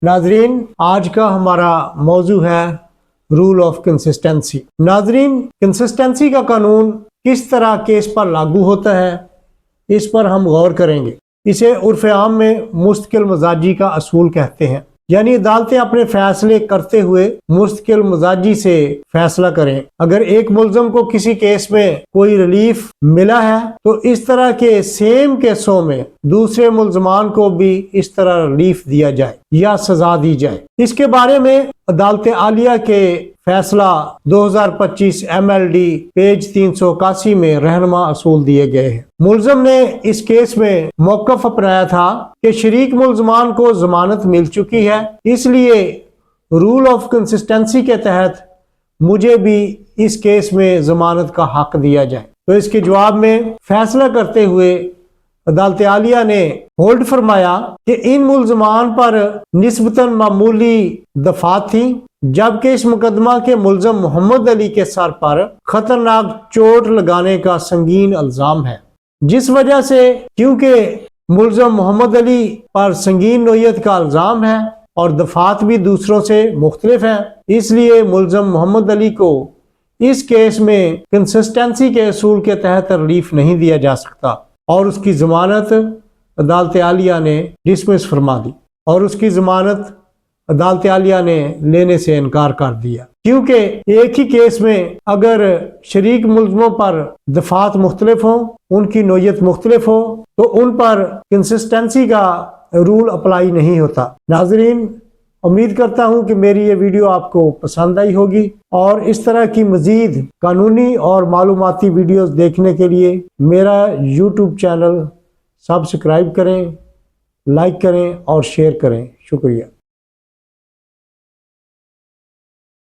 नाजरीन, आज का हमारा मौजू है रूल ऑफ कंसिस्टेंसी। नाजरीन, कंसिस्टेंसी का कानून किस तरह केस पर लागू होता है, इस पर हम गौर करेंगे। इसे उर्फ आम में मुस्तकिल मजाजी का असूल कहते हैं, यानी अदालतें अपने फैसले करते हुए मुस्तकिल मजाजी से फैसला करें। अगर एक मुल्ज़म को किसी केस में कोई रिलीफ मिला है तो इस तरह के सेम केसों में दूसरे मुल्ज़मान को भी इस तरह रिलीफ दिया जाए या सजा दी जाए। इसके बारे में अदालत आलिया के फैसला 2025 MLD पेज 381 में रहनुमा असूल दिए गए हैं। मुल्ज़म ने इस केस में मौक़िफ़ अपनाया था कि शरीक मुल्ज़मान को जमानत मिल चुकी है, इसलिए रूल ऑफ कंसिस्टेंसी के तहत मुझे भी इस केस में जमानत का हक दिया जाए। तो इसके जवाब में फैसला करते हुए अदालत आलिया ने होल्ड फरमाया कि इन मुल्ज़मान पर निस्बतन मामूली दफात थी, जबकि इस मुकदमा के मुल्ज़म मोहम्मद अली के सर पर खतरनाक चोट लगाने का संगीन इल्ज़ाम है, जिस वजह से क्योंकि मुल्ज़म मोहम्मद अली पर संगीन नोयत का इल्ज़ाम है और दफात भी दूसरों से मुख्तलिफ है, इसलिए मुल्ज़म मोहम्मद अली को इस केस में कंसिस्टेंसी के असूल के तहत रिलीफ नहीं दिया जा सकता और उसकी ज़मानत अदालत आलिया ने डिसमिस फरमा दी और उसकी ज़मानत अदालत आलिया ने लेने से इनकार कर दिया, क्योंकि एक ही केस में अगर शरीक मुल्ज़मों पर दफात मुख्तलिफ हो, उनकी नोयत मुख्तलिफ हो, तो उन पर कंसिस्टेंसी का रूल अप्लाई नहीं होता। नाजरीन, उम्मीद करता हूँ कि मेरी ये वीडियो आपको पसंद आई होगी और इस तरह की मज़ीद कानूनी और मालूमाती वीडियोस देखने के लिए मेरा YouTube चैनल सब्सक्राइब करें, लाइक करें और शेयर करें। शुक्रिया।